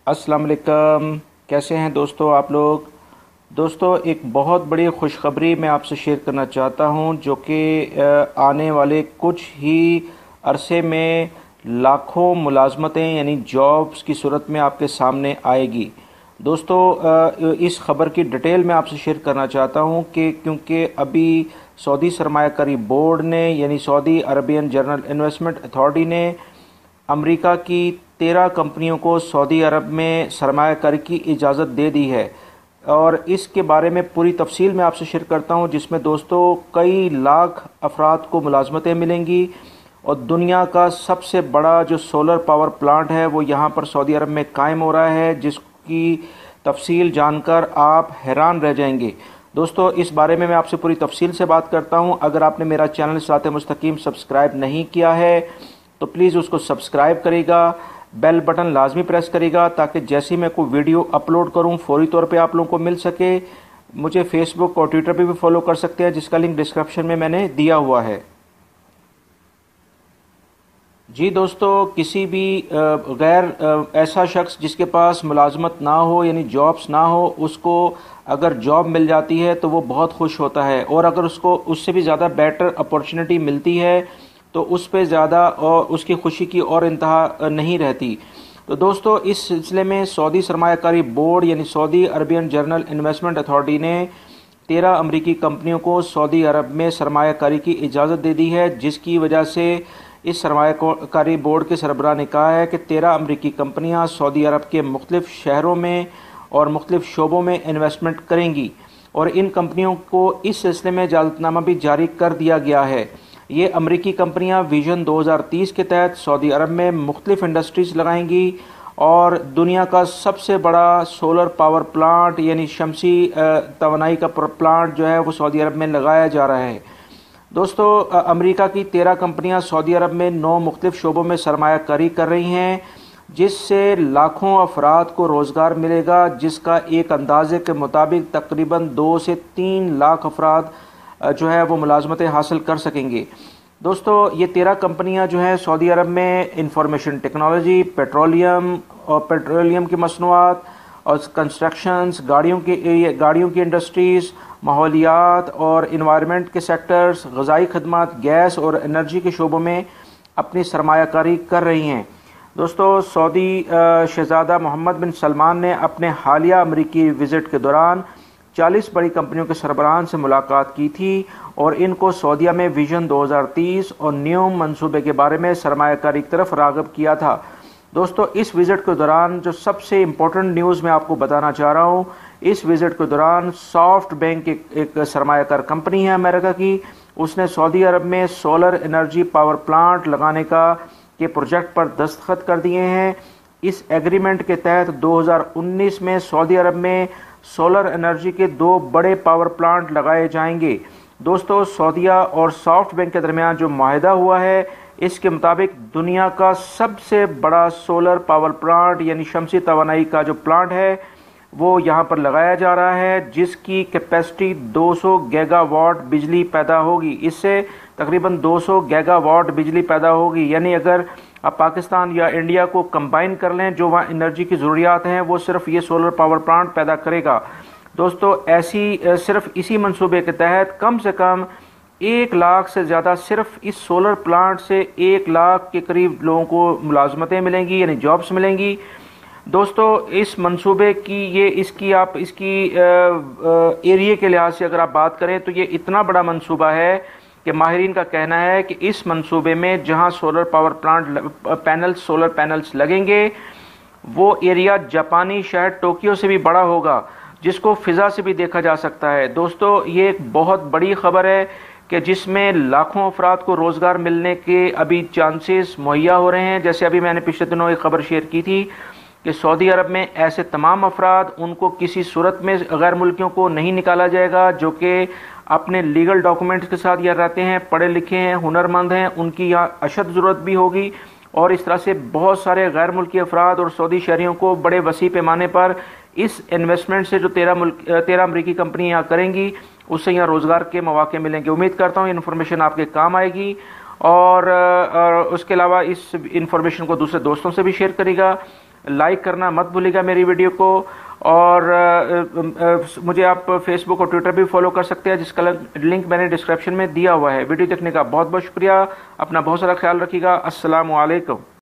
अस्सलाम वालेकुम। कैसे हैं दोस्तों आप लोग। दोस्तों एक बहुत बड़ी खुशखबरी मैं आपसे शेयर करना चाहता हूं जो कि आने वाले कुछ ही अरसे में लाखों मुलाजमतें यानी जॉब्स की सूरत में आपके सामने आएगी। दोस्तों इस खबर की डिटेल मैं आपसे शेयर करना चाहता हूं कि क्योंकि अभी सऊदी सरमायाकारी बोर्ड ने यानी Saudi Arabian general investment authority ने अमेरिका की 13 कंपनियों को सऊदी अरब में सरमायाकारी की इजाज़त दे दी है और इसके बारे में पूरी तफसील मैं आपसे शेयर करता हूं, जिसमें दोस्तों कई लाख अफराद को मुलाजमतें मिलेंगी और दुनिया का सबसे बड़ा जो सोलर पावर प्लांट है वो यहाँ पर सऊदी अरब में कायम हो रहा है, जिसकी तफसील जानकर आप हैरान रह जाएंगे। दोस्तों इस बारे में मैं आपसे पूरी तफसील से बात करता हूँ। अगर आपने मेरा चैनल सिरात मुस्तकीम सब्सक्राइब नहीं किया है तो प्लीज़ उसको सब्सक्राइब करेगा, बेल बटन लाजमी प्रेस करेगा ताकि जैसे ही मैं कोई वीडियो अपलोड करूं फौरी तौर पे आप लोगों को मिल सके। मुझे फेसबुक और ट्विटर पे भी फॉलो कर सकते हैं, जिसका लिंक डिस्क्रिप्शन में मैंने दिया हुआ है। जी दोस्तों, किसी भी गैर ऐसा शख्स जिसके पास मुलाजमत ना हो यानी जॉब्स ना हो, उसको अगर जॉब मिल जाती है तो वो बहुत खुश होता है, और अगर उसको उससे भी ज़्यादा बेटर अपॉर्चुनिटी मिलती है तो उस पर ज़्यादा और उसकी खुशी की और इंतहा नहीं रहती। तो दोस्तों इस सिलसिले में सऊदी सरमायाकारी बोर्ड यानी Saudi Arabian general investment authority ने 13 अमरीकी कंपनियों को सऊदी अरब में सरमायाकारी की इजाज़त दे दी है, जिसकी वजह से इस सरमायाकारी बोर्ड के सरबराह ने कहा है कि 13 अमरीकी कंपनियां सऊदी अरब के मुख्तलिफ शहरों में और मुख्तलिफ शोबों में इन्वेस्टमेंट करेंगी, और इन कंपनियों को इस सिलसिले में इजाज़तनामा भी जारी कर दिया गया है। ये अमरीकी कंपनियां विजन 2030 के तहत सऊदी अरब में मुख्तलिफ इंडस्ट्रीज़ लगाएंगी और दुनिया का सबसे बड़ा सोलर पावर प्लांट यानी शमसी तवानाई का प्लांट जो है वो सऊदी अरब में लगाया जा रहा है। दोस्तों अमरीका की 13 कंपनियां सऊदी अरब में 9 मुख्तलिफ शोबों में सरमायाकारी कर रही हैं, जिससे लाखों अफराद को रोज़गार मिलेगा, जिसका एक अंदाजे के मुताबिक तकरीबन 2 से 3 लाख अफराद जो है वो मुलाजमतें हासिल कर सकेंगे। दोस्तों ये 13 कंपनियां जो हैं सऊदी अरब में इंफॉर्मेशन टेक्नोलॉजी, पेट्रोलियम की मसनूआत और कंस्ट्रक्शंस, गाड़ियों की इंडस्ट्रीज़, माहौलियात और इन्वायरमेंट के सेक्टर्स, ग़िज़ाई खदमात, गैस और एनर्जी के शोबों में अपनी सरमायाकारी कर रही हैं। दोस्तों सऊदी शहज़ादा मोहम्मद बिन सलमान ने अपने हालिया अमरीकी विज़िट के दौरान 40 बड़ी कंपनियों के सरबराहान से मुलाकात की थी और इनको सऊदीया में विजन 2030 और न्यू मंसूबे के बारे में सरमायाकारी की तरफ राग़िब किया था। दोस्तों इस विज़िट के दौरान जो सबसे इम्पोर्टेंट न्यूज़ मैं आपको बताना चाह रहा हूँ, इस विज़िट के दौरान सॉफ्ट बैंक एक सरमायाकार कंपनी है अमेरिका की, उसने सऊदी अरब में सोलर एनर्जी पावर प्लांट लगाने के प्रोजेक्ट पर दस्तखत कर दिए हैं। इस एग्रीमेंट के तहत 2019 में सऊदी अरब में सोलर एनर्जी के 2 बड़े पावर प्लांट लगाए जाएंगे। दोस्तों सऊदीया और सॉफ्ट बैंक के दरमियान जो माहिदा हुआ है, इसके मुताबिक दुनिया का सबसे बड़ा सोलर पावर प्लांट यानी शमसी तवानाई का जो प्लांट है वो यहाँ पर लगाया जा रहा है, जिसकी कैपेसिटी 200 गीगावाट बिजली पैदा होगी। इससे तकरीबन 200 गीगावाट बिजली पैदा होगी, यानी अगर आप पाकिस्तान या इंडिया को कंबाइन कर लें जो वहाँ एनर्जी की ज़रूरियात हैं वो सिर्फ ये सोलर पावर प्लांट पैदा करेगा। दोस्तों सिर्फ इसी मंसूबे के तहत कम से कम 1 लाख से ज़्यादा सिर्फ इस सोलर प्लांट से 1 लाख के करीब लोगों को मुलाजमतें मिलेंगी यानी जॉब्स मिलेंगी। दोस्तों इस मंसूबे की इसकी एरिया के लिहाज से अगर आप बात करें तो ये इतना बड़ा मंसूबा है कि माहिरीन का कहना है कि इस मंसूबे में जहां solar power plant solar panels लगेंगे वो एरिया जापानी शहर टोक्यो से भी बड़ा होगा, जिसको फ़िज़ा से भी देखा जा सकता है। दोस्तों ये एक बहुत बड़ी खबर है कि जिसमें लाखों अफराद को रोज़गार मिलने के अभी चांसेस मुहैया हो रहे हैं। जैसे अभी मैंने पिछले दिनों एक खबर शेयर की थी कि सऊदी अरब में ऐसे तमाम अफराद उनको किसी सूरत में गैर मुल्कियों को नहीं निकाला जाएगा जो कि अपने लीगल डॉक्यूमेंट्स के साथ यहाँ रहते हैं, पढ़े लिखे हैं, हुनरमंद हैं, उनकी यहाँ अशद ज़रूरत भी होगी। और इस तरह से बहुत सारे गैर मुल्की अफराद और सऊदी शहरियों को बड़े वसी पैमाने पर इस इन्वेस्टमेंट से जो 13 अमरीकी कंपनी यहाँ करेंगी उससे यहाँ रोज़गार के मौके मिलेंगे। उम्मीद करता हूँ इन्फॉर्मेशन आपके काम आएगी और उसके अलावा इस इंफॉर्मेशन को दूसरे दोस्तों से भी शेयर करेगा। لائک کرنا مت بھولیے گا میری ویڈیو کو، اور مجھے آپ فیس بک اور ٹویٹر بھی فالو کر سکتے ہیں، جس کا لنک میں نے ڈسکرپشن میں دیا ہوا ہے۔ ویڈیو دیکھنے کا بہت بہت شکریہ، اپنا بہت سارا خیال رکھیے گا۔ السلام علیکم۔